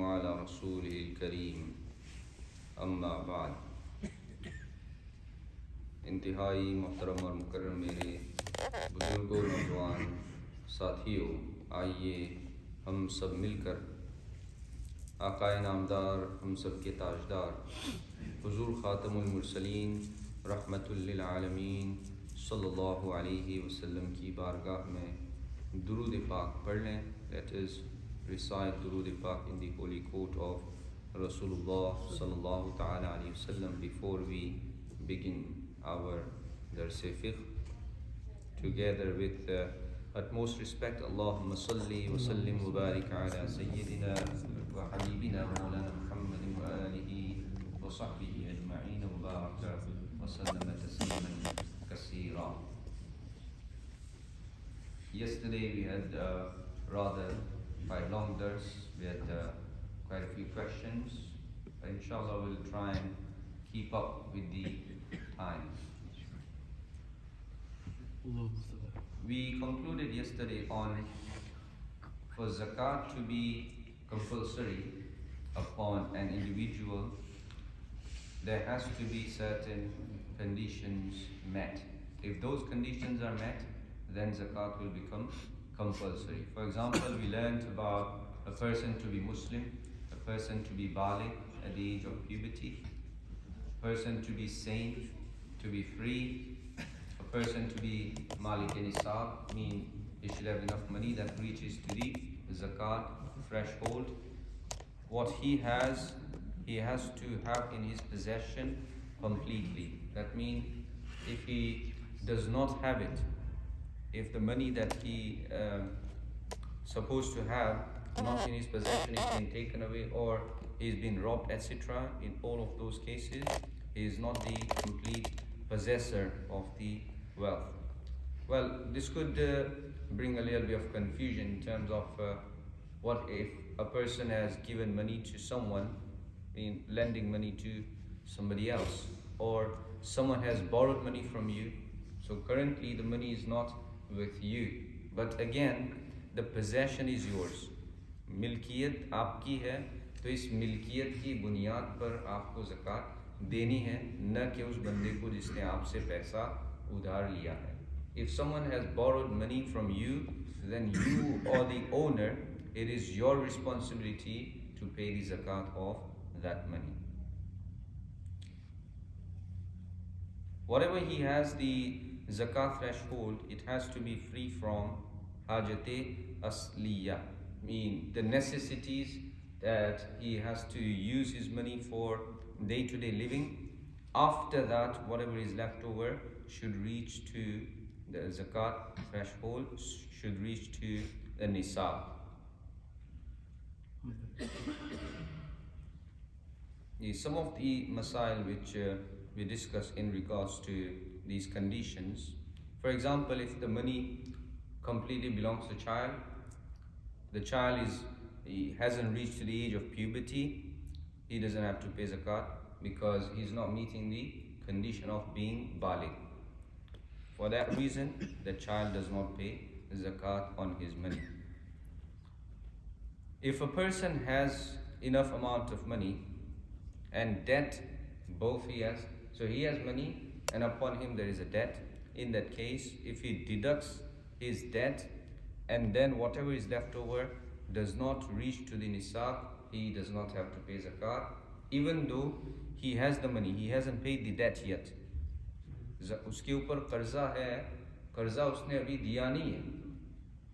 على رسوله الكريم अम्मा बाद। इंतहाई मोहतरम और मुकर्रम मेरे बुजुर्गों, नौजवान साथियों, आइए हम सब मिलकर आकाए नामदार, हम सब के ताजदार हुजूर ख़ातमुल मुरसलीन रहमतुल लिल आलमीन सल्लल्लाहु अलैहि वसल्लम की बारगाह में दुरूद पाक पढ़ लें। Let us recite दुरूद पाक in the holy court of Rasulullah sallallahu ta'ala alayhi wasallam before we begin our dars fiqh together with utmost respect. Allahumma salli wa sallim wa barik ala sayyidina wa habibina mawlana Muhammadin wa alihi wa sahbihi ajma'in wa baraka wa sallama tasliman kaseera. Yesterday we had rather quite long dars. We had quite a few questions. Inshallah we'll try and keep up with the time. We concluded yesterday on for zakat to be compulsory upon an individual, there has to be certain conditions met. If those conditions are met, then zakat will become compulsory. For example, we learned about a person to be Muslim, a person to be baligh at the age of puberty, a person to be sane, to be free, a person to be malik nisab, mean he should have enough money that reaches to the zakat threshold. What he has to have in his possession completely. That means if he does not have it, if the money that he supposed to have not in his possession is being taken away or he's been robbed, etc., in all of those cases he is not the complete possessor of the wealth. Well, this could bring a little bit of confusion in terms of what if a person has given money to someone, in lending money to somebody else, or someone has borrowed money from you. So currently the money is not with you, but again the possession is yours. मिल्कियत आपकी है, तो इस मिल्कियत की बुनियाद पर आपको ज़कात देनी है, न कि उस बंदे को जिसने आपसे पैसा उधार लिया है. If someone has borrowed money from you, then you or the owner, it is your responsibility to pay the zakat of that money. Whatever he has the zakat threshold, it has to be free from hajate asliya, mean the necessities that he has to use his money for day-to-day living. After that, whatever is left over should reach to the zakat threshold, should reach to the nisab. Some of the masail which we discuss in regards to these conditions. For example, if the money completely belongs to the child he hasn't reached to the age of puberty, he doesn't have to pay zakat because he's not meeting the condition of being baligh. For that reason, the child does not pay zakat on his money. If a person has enough amount of money and debt, both he has, so he has money and upon him there is a debt, in that case, if he deducts his debt and then whatever is left over does not reach to the nisab, he does not have to pay zakat, even though he has the money, he hasn't paid the debt yet. उसके ऊपर कर्जा है, कर्जा उसने अभी दिया नहीं है,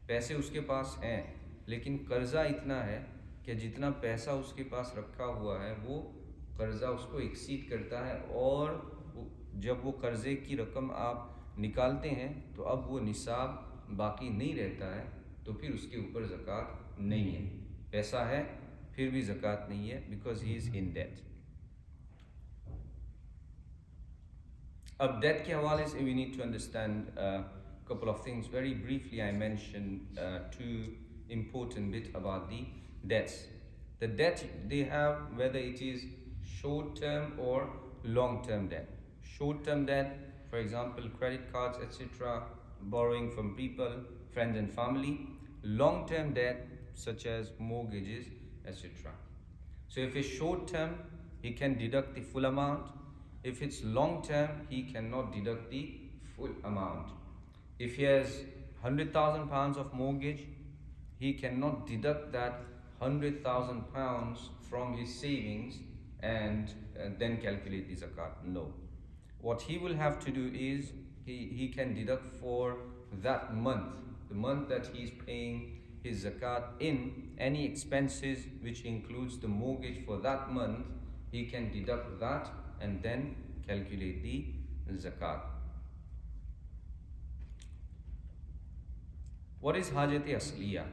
पैसे उसके पास हैं, लेकिन कर्जा इतना है कि जितना पैसा उसके पास रखा हुआ है वो कर्जा उसको एक्सीड करता है, और जब वो कर्जे की रकम आप निकालते हैं तो अब वो निसाब बाकी नहीं रहता है, तो फिर उसके ऊपर ज़कात नहीं है. पैसा है फिर भी ज़कात नहीं है because he is in debt. अब debt के हवाले से we need to understand a couple of things. Very briefly I mentioned two important bit about the debts. The debt they have, whether it is short-term or long-term debt. Short-term debt, for example, credit cards, etc., borrowing from people, friends and family. Long-term debt, such as mortgages, etc. So if it's short term, he can deduct the full amount. If it's long term, he cannot deduct the full amount. If he has £100,000 of mortgage, he cannot deduct that £100,000 from his savings and then calculate the zakat. No. What he will have to do is he can deduct for that month, the month that he is paying his zakat in, any expenses which includes the mortgage for that month, he can deduct that and then calculate the zakat. What is Hajati Asliya?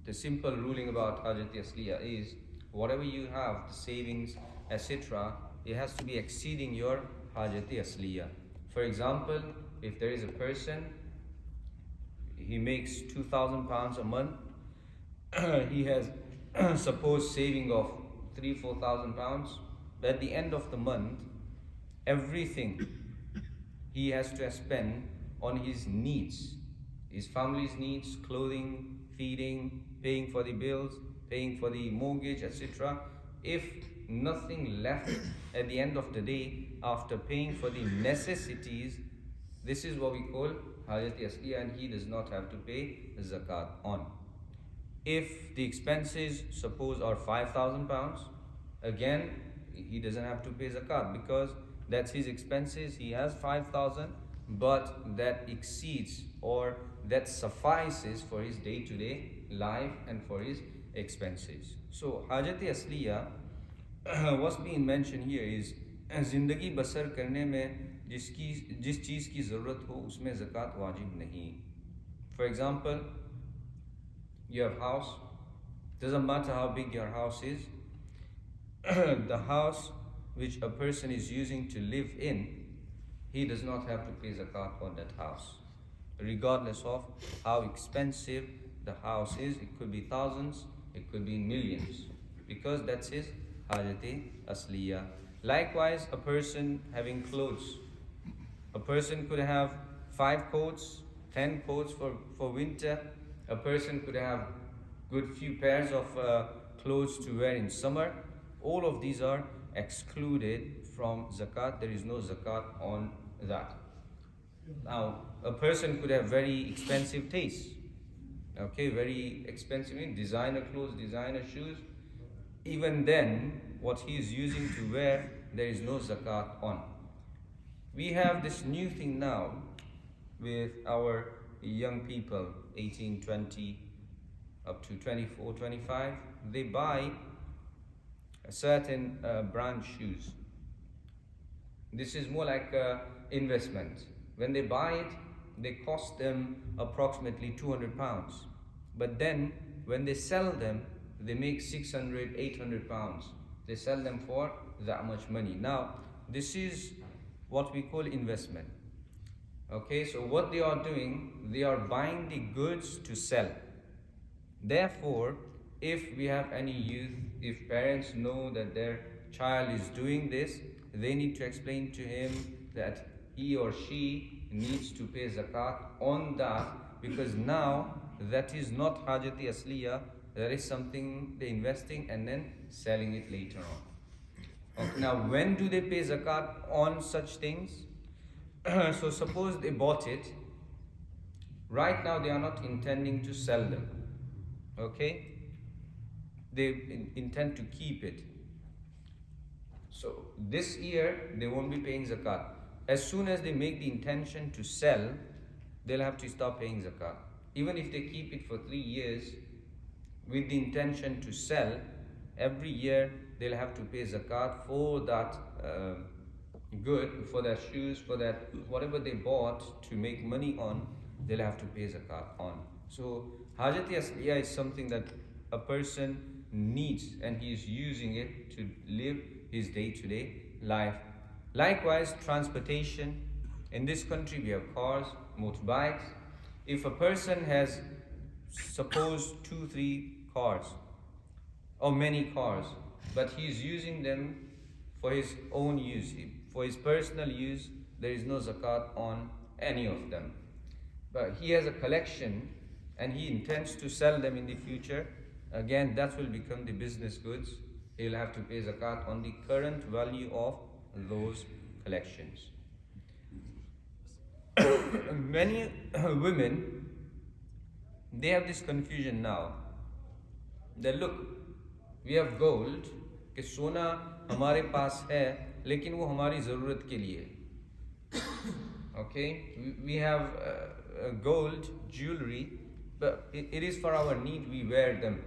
The simple ruling about Hajati Asliya is whatever you have, the savings, etc., it has to be exceeding your Hajati Asliya. For example, if there is a person, he makes £2,000 a month, he has suppose saving of £3,000-4,000. At the end of the month, everything he has to spend on his needs, his family's needs, clothing, feeding, paying for the bills, paying for the mortgage, etc. If nothing left at the end of the day after paying for the necessities, this is what we call Hajati Asliya, and he does not have to pay zakat on. If the expenses suppose are £5,000, again he doesn't have to pay zakat because that's his expenses. He has 5,000, but that exceeds or that suffices for his day-to-day life and for his expenses. So Hajati Asliya, what's being mentioned here is जिंदगी बसर करने में जिस चीज़ की ज़रूरत हो उसमें ज़कात वाजिब नहीं. For example, you have house, doesn't matter how big your house is, the house which a person is using to live in, he does not have to pay zakat on that house, regardless of how expensive the house is. It could be thousands, it could be millions, because that's his Hajati Asliya. Likewise, a person having clothes, a person could have 5 coats, 10 coats for winter. A person could have good few pairs of clothes to wear in summer. All of these are excluded from zakat. There is no zakat on that. Now, a person could have very expensive tastes. Okay, very expensive designer clothes, designer shoes. Even then, what he is using to wear, there is no zakat on. We have this new thing now with our young people, 18, 20, up to 24, 25. They buy a certain brand shoes. This is more like an investment. When they buy it, they cost them approximately £200. But then, when they sell them, they make £600, £800. They sell them for that much money. Now, this is what we call investment. Okay, so what they are doing, they are buying the goods to sell. Therefore, if we have any youth, if parents know that their child is doing this, they need to explain to him that he or she needs to pay zakat on that, because now that is not Hajati Asliya, that is something they're investing and then selling it later on. Okay, now when do they pay zakat on such things? So suppose they bought it, right now they are not intending to sell them. Okay, they intend to keep it. So this year they won't be paying zakat. As soon as they make the intention to sell, they'll have to start paying zakat. Even if they keep it for 3 years with the intention to sell, every year they'll have to pay zakat for that good, for their shoes, for that whatever they bought to make money on, they'll have to pay zakat on. So Hajati Asliya is something that a person needs and he is using it to live his day-to-day life. Likewise, transportation. In this country we have cars, motorbikes. If a person has, suppose 2-3 cars or many cars, but he is using them for his own use, for his personal use, there is no zakat on any of them. But he has a collection and he intends to sell them in the future, again that will become the business goods. He'll have to pay zakat on the current value of those collections. Many women, they have this confusion now that look, we have gold, कि सोना हमारे पास है लेकिन वो हमारी ज़रूरत के लिए okay, we have gold jewelry, but it is for our need, we wear them.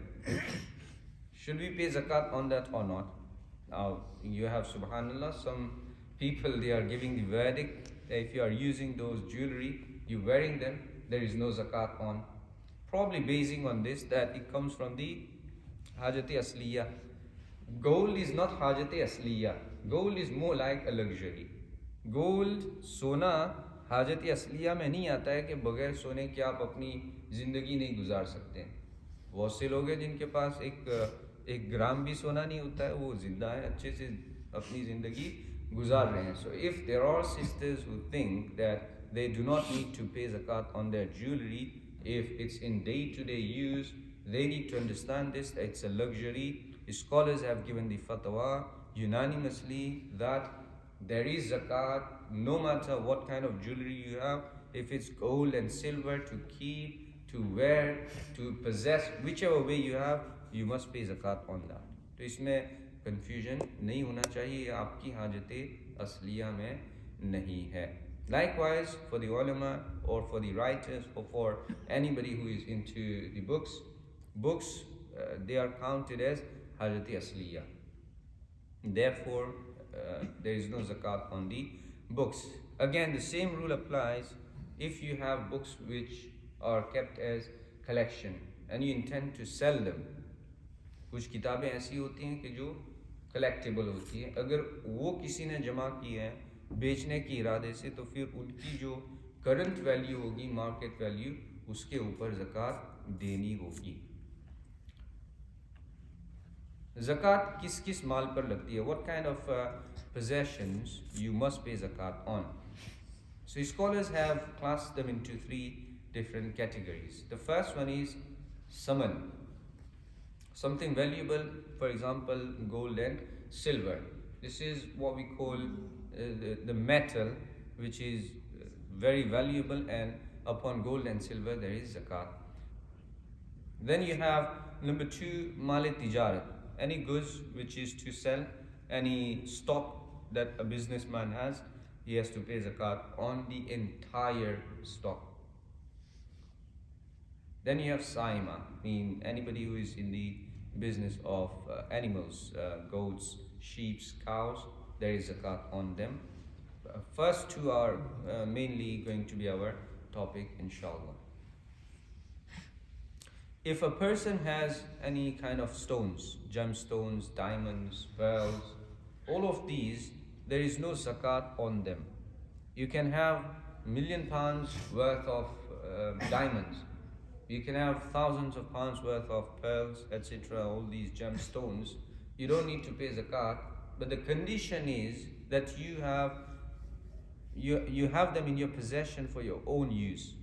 Should we pay zakat on that or not? Now you have, subhanallah, some people, they are giving the verdict that if you are using those jewelry, you wearing them, there is no zakat on. Probably basing on this that it comes from the hajati asliya. Gold is not hajati asliya. Gold is more like a luxury. Gold सोना हाजत असलिया में नहीं आता है कि बगैर सोने के आप अपनी ज़िंदगी नहीं गुजार सकते हैं. बहुत से लोग हैं जिनके पास एक ग्राम भी सोना नहीं होता है, वो ज़िंदा है, अच्छे से अपनी ज़िंदगी गुजार रहे हैं. So if there are sisters who think that they do not need to pay zakat on their jewelry if it's in day-to-day use, they need to understand this, that it's a luxury. Scholars have given the fatwa unanimously that there is zakat no matter what kind of jewelry you have. If it's gold and silver, to keep, to wear, to possess, whichever way you have, you must pay zakat on that. तो इसमें confusion नहीं होना चाहिए, आपकी हाजते असलिया में नहीं है. Likewise for the ulama or for the writers or for anybody who is into the books they are counted as hajati asliya. Therefore there is no zakat on the books. Again, the same rule applies if you have books which are kept as collection and you intend to sell them. कुछ किताबें ऐसी होती हैं कि जो collectible होती हैं, अगर वो किसी ने जमा की है बेचने के इरादे से, तो फिर उनकी जो करंट वैल्यू होगी, मार्केट वैल्यू, उसके ऊपर ज़कात देनी होगी. ज़कात किस किस माल पर लगती है? What kind of possessions you must pay zakat on? So scholars have classed them into three different categories. The first one is saman, something valuable, for example gold and silver. This is what we call the metal which is very valuable, and upon gold and silver there is zakat. Then you have number two, mal tijarat, any goods which is to sell, any stock that a businessman has, he has to pay zakat on the entire stock. Then you have saima, mean anybody who is in the business of animals, goats, sheep, cows, there is zakat on them. First two are mainly going to be our topic, inshallah. If a person has any kind of stones, gemstones, diamonds, pearls, all of these, there is no zakat on them. You can have £1 million worth of diamonds, you can have thousands of pounds worth of pearls, etc., all these gemstones, you don't need to pay zakat, but the condition is that you have them in your possession for your own use.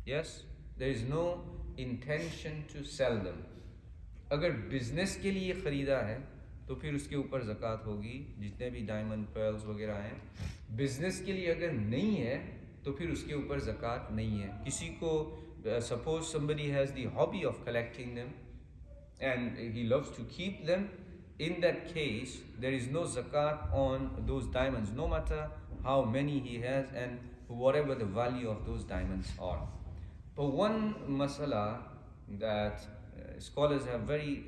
Yes, there is no intention to sell them. अगर business के लिए ख़रीदा है तो फिर उसके ऊपर ज़कात होगी, जितने भी डायमंड पर्ल्स वगैरह हैं. बिजनेस के लिए अगर नहीं है तो फिर उसके ऊपर ज़कात नहीं है. किसी को suppose somebody has the hobby of collecting them and he loves to keep them, in that case there is no zakat on those diamonds, no matter how many he has and whatever the value of those diamonds are. But one masala that scholars have very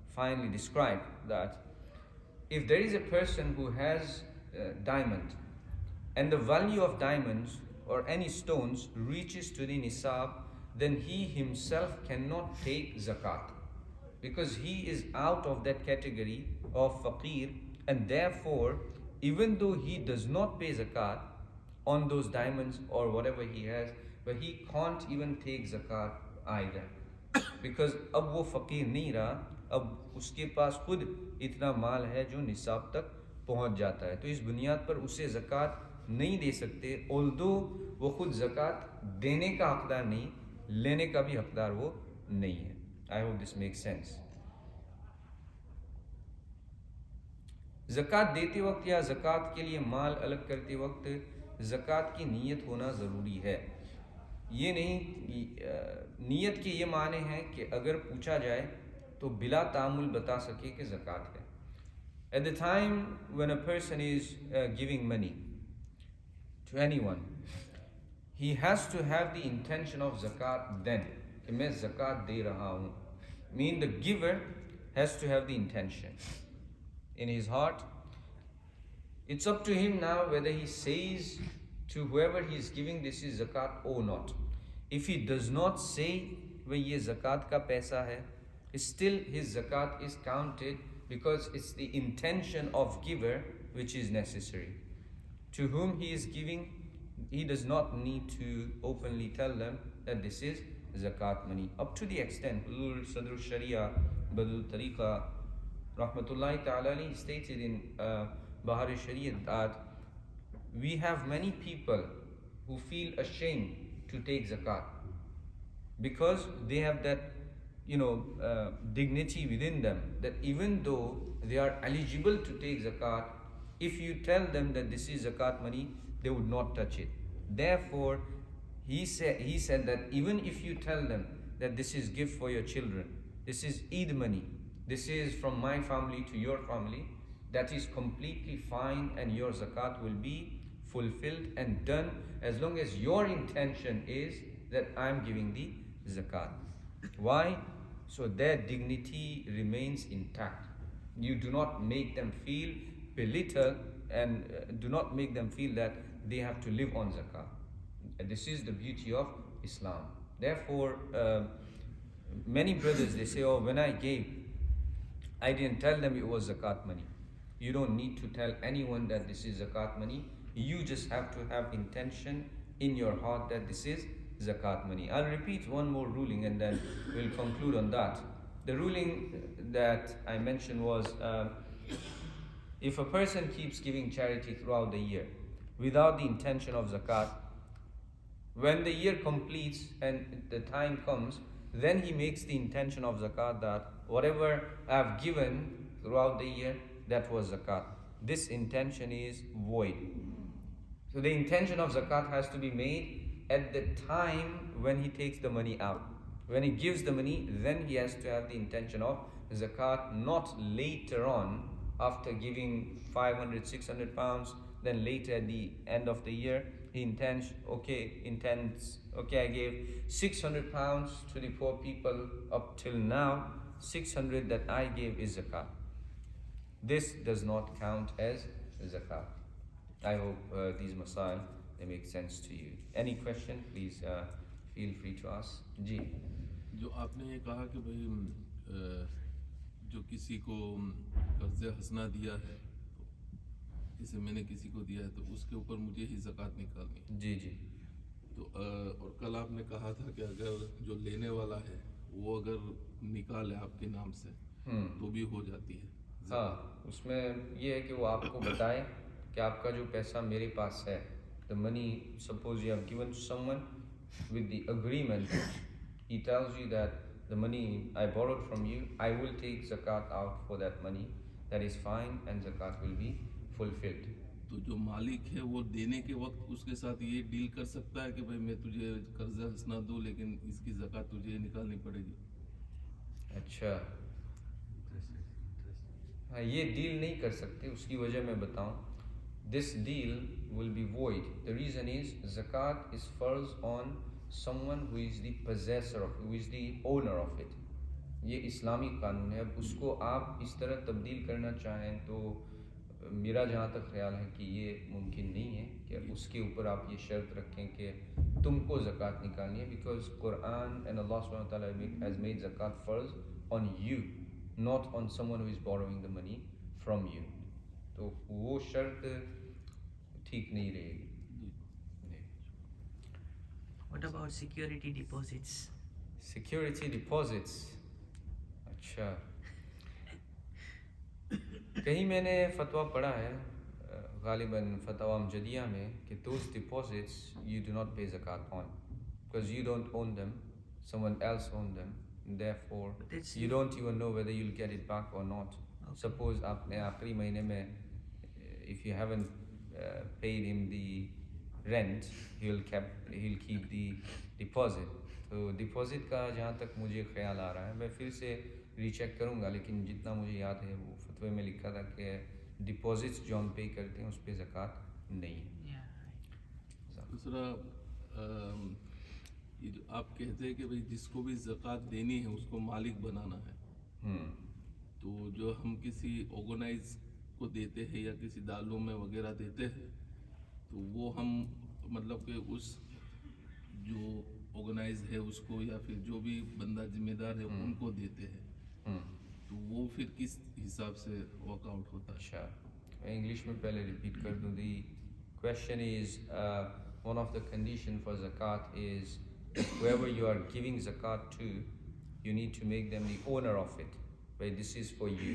finely described, that if there is a person who has diamond and the value of diamonds or any stones reaches to the nisab, then he himself cannot take zakat, because he is out of that category of faqir, and therefore even though he does not pay zakat on those diamonds or whatever he has, but he can't even take zakat either, because अब वो फकीर नहीं रहा, अब उसके पास खुद इतना माल है जो निसाब तक पहुंच जाता है, तो इस बुनियाद पर उसे ज़कात नहीं दे सकते. ऑल्दो वो खुद ज़कात देने का हकदार नहीं, लेने का भी हकदार वो नहीं है. I hope this makes sense. ज़कात देते वक्त या ज़कात के लिए माल अलग करते वक्त ज़कात की नीयत होना ज़रूरी है। ये नहीं नीयत के ये माने हैं कि अगर पूछा जाए तो बिला तामुल बता सके कि ज़कात है। At the time when a person is giving money to anyone, he has to have the intention of zakat then, कि मैं zakat दे रहा हूँ. Mean the giver has to have the intention in his heart. It's up to him now whether he says to whoever he is giving this is zakat or not. If he does not say वह ये zakat का पैसा है, still his zakat is counted because it's the intention of giver which is necessary. To whom he is giving, he does not need to openly tell them that this is zakat money. Up to the extent, Sadr Sharia, Badul Tariqa, Rahmatullahi Ta'ala, he stated in Bahar Sharia that we have many people who feel ashamed to take zakat because they have that dignity within them, that even though they are eligible to take zakat, if you tell them that this is zakat money, they would not touch it. Therefore, he said that even if you tell them that this is gift for your children, this is Eid money, this is from my family to your family, that is completely fine and your zakat will be fulfilled and done as long as your intention is that I'm giving the zakat. Why? So their dignity remains intact. You do not make them feel belittled and do not make them feel that they have to live on zakat. This is the beauty of Islam. Therefore, many brothers, they say, oh, when I gave, I didn't tell them it was zakat money. You don't need to tell anyone that this is zakat money. You just have to have intention in your heart that this is zakat money. I'll repeat one more ruling and then we'll conclude on that. The ruling that I mentioned was if a person keeps giving charity throughout the year without the intention of zakat, when the year completes and the time comes, then he makes the intention of zakat that whatever I've given throughout the year, that was zakat. This intention is void. So the intention of zakat has to be made at the time when he takes the money out. When he gives the money, then he has to have the intention of zakat, not later on after giving 500, 600 pounds, then later at the end of the year, he intends, I gave 600 pounds to the poor people up till now, 600 that I gave is zakat. This does not count as zakat. I hope these masail, they make sense to you. Any question, please feel free to ask. जी. जो आपने ये कहा कि भाई जो किसी को कर्ज़ हसना दिया है, जैसे मैंने किसी को दिया है तो उसके ऊपर मुझे ही ज़कात निकालनी है। जी जी। तो और कल आपने कहा था कि अगर जो लेने वाला है वो अगर निकाले आपके नाम से तो भी हो जाती है। हाँ, उसमें ये है कि वो आपको बताए कि आपका जो पैसा मेरे पास है, the money suppose you have given to someone with the agreement, he tells you that the money I borrowed from you, I will take zakat out for that money, that is fine and zakat will be fulfilled. तो जो मालिक है वो देने के वक्त उसके साथ ये डील कर सकता है कि भाई मैं तुझे कर्जा हसना दूं लेकिन इसकी ज़कात तुझे निकालनी पड़ेगी। अच्छा, हाँ, ये डील नहीं कर सकते, उसकी वजह मैं बताऊं. This deal will be void. The reason is zakat is farz on someone who is the possessor of, who is the owner of it. ये इस्लामी कानून है. अब उसको आप इस तरह तब्दील करना चाहें तो मेरा जहाँ तक ख्याल है कि ये मुमकिन नहीं है कि उसके ऊपर आप ये शर्त रखें कि तुमको ज़कात निकालनी है, because Quran and Allah subhanahu wa ta'ala has made zakat farz on you, not on someone who is borrowing the money from you. तो वो शर्त ठीक नहीं रहेगी. What about security deposits? Security deposits, अच्छा, कहीं मैंने फतवा पढ़ा है गालिबन फतवा अमजदिया में कि those deposits you do not pay zakat on because you don't own them, someone else own them. therefore But that's you don't even know whether you'll get it back or not. Okay. Suppose आपने आखिरी महीने में if you haven't paid him the rent, he'll keep the deposit. तो deposit का जहाँ तक मुझे ख्याल आ रहा है, मैं फिर से रीचेक करूँगा, लेकिन जितना मुझे याद है वो फतवे में लिखा था कि डिपॉजिट्स जो हम पे करते हैं उस पे ज़कात नहीं है। दूसरा ये जो आप कहते हैं कि भाई जिसको भी ज़कात देनी है उसको मालिक बनाना है, तो जो हम किसी ऑर्गेनाइज को देते हैं या किसी दालों में वगैरह देते हैं, तो वो हम मतलब कि उस जो ऑर्गेनाइज है उसको या फिर जो भी बंदा जिम्मेदार है उनको देते हैं, तो वो फिर किस हिसाब से वर्कआउट होता है? अच्छा, मैं इंग्लिश में पहले रिपीट कर दूँ। The question is one of the condition for zakat is whoever you are giving zakat to, you need to make them the owner of it. Right? This is for you.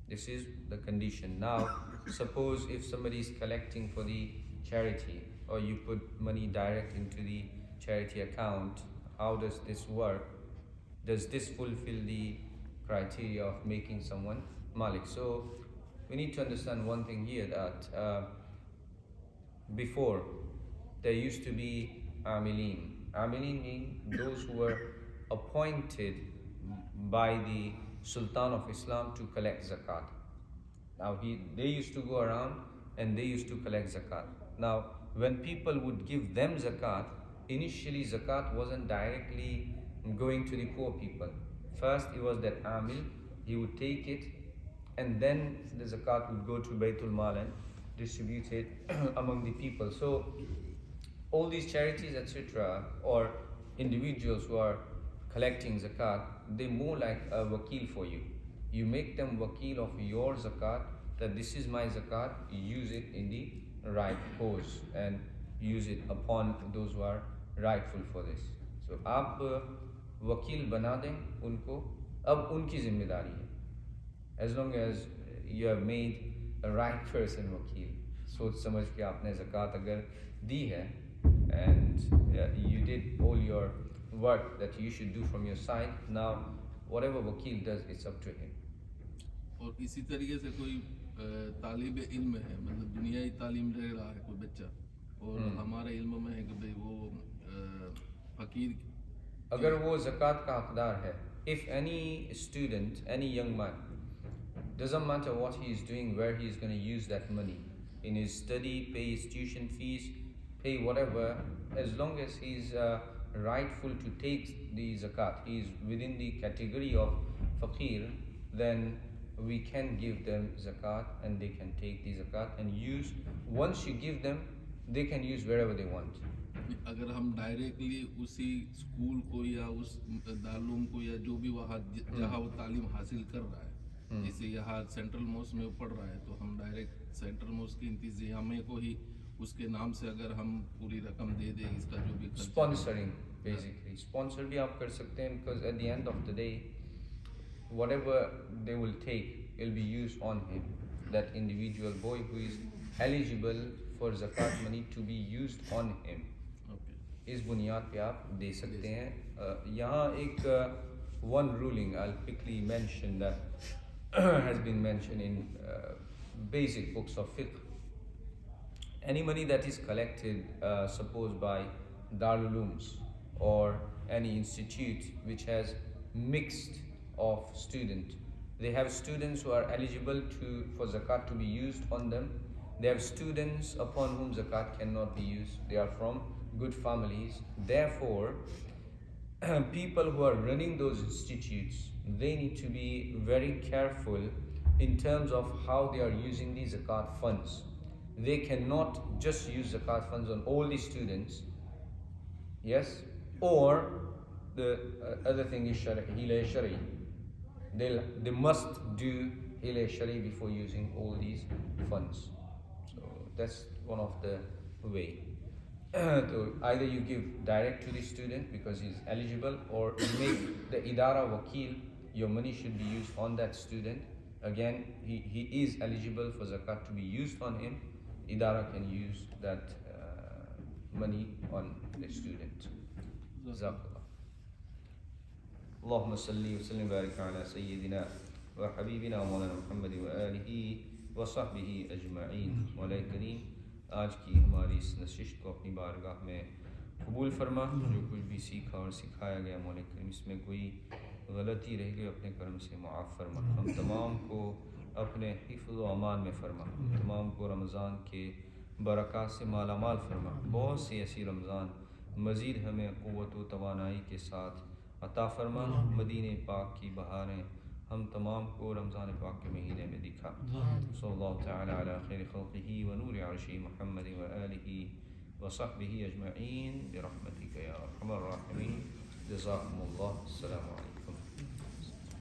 This is the condition. Now, suppose if somebody is collecting for the charity, or you put money direct into the charity account, how does this work? Does this fulfill the criteria of making someone malik? So, we need to understand one thing here, that before there used to be amilin. Amilin mean those who were appointed by the Sultan of Islam to collect zakat. Now they used to go around and they used to collect zakat. Now when people would give them zakat, initially zakat wasn't directly going to the poor people. First it was that amil, he would take it, and then the zakat would go to Baytul Mal and distribute it among the people. So all these charities, etc., or individuals who are collecting zakat, they more like a wakil for you. You make them wakil of your zakat, that this is my zakat, use it in the right cause and use it upon those who are rightful for this. So आप वकील बना दें उनको, अब उनकी जिम्मेदारी है, as long as you have made a right person वकील, सोच समझ के आपने ज़कात अगर दी है, and you did all your work that you should do from your side, now whatever वकील does, it's up to him. और इसी तरीके से कोई तालिब इल्म है, मतलब दुनियाई तालीम ले रहा है कोई बच्चा, और हमारे इल्म में है कि भाई वो फकीर, अगर वो ज़कात का हकदार है, if any student, any young man, doesn't matter what he is doing, where he is going to use that money, in his study, pay his tuition fees, pay whatever, as long as he is rightful to take the zakat, he is within the category of faqir, then we can give them zakat and they can take the zakat and use. Once you give them, they can use wherever they want. अगर हम directly उसी school को या उस दारूम को या जो भी वहाँ जहाँ वो तालीम हासिल कर रहा है, जैसे यहाँ सेंट्रल मोस्ट में पढ़ रहा है, तो हम डायरेक्ट सेंट्रल मोस्ट के इंतजामिया को ही उसके नाम से अगर हम पूरी रकम दे दें, इसका जो भी स्पॉन्सरिंग, बेसिकली स्पॉन्सर भी आप कर सकते हैं, because at the end of the day whatever they will take, it will be used on him, that individual boy who is eligible for zakat money to be used on him. इस बुनियाद पे आप दे सकते हैं। यहाँ एक one ruling I'll quickly mention that has been mentioned in basic books of Fiqh. Any money that is collected, suppose by Darul Ulooms or any institute which has mixed of students, they have students who are eligible for zakat to be used on them. They have students upon whom zakat cannot be used. They are from good families. Therefore, people who are running those institutes, they need to be very careful in terms of how they are using the zakat funds. They cannot just use zakat funds on all the students, yes, or the other thing is hila shari. They must do hila shari before using all these funds. So that's one of the way. So either you give direct to the student because he's eligible, or you make the idara wakil, your money should be used on that student. Again, he is eligible for zakat to be used on him. Idara can use that money on the student. Zakat. अल्लाहुम्मा सल्ली व सल्लिम बारिक अला सय्यिदिना व हबीबिना व मौलाना मुहम्मद व आलिहि व सहबिहि अजमईन। मौला करीम, आज की हमारी इस नशिश को अपनी बारगाह में कबूल फरमा। जो कुछ भी सीखा और सिखाया गया मौला करीम, इसमें कोई गलती रह गई अपने करम से मुआफ़ फरमा। हम तमाम को अपने हिफ्ज़ व अमान में फरमा। तमाम को रमज़ान के बरक़ात से माला माल फरमा। बहुत सी ऐसी रमज़ान मज़ीद हमें क़ुव्वत व तवानाई के साथ अता फरमा। मदीने पाक की बहारें हम तमाम को रमज़ान पाक के महीने में दिखा। सल्लल्लाहु तआला अला खैरि खल्क़िही व नूरि अर्शिही मुहम्मद व आलिहि व सहबिही अजमईन बिरहमतिका या अरहमर राहिमीन। जज़ाकुमुल्लाह। अस्सलामु अलैकुम।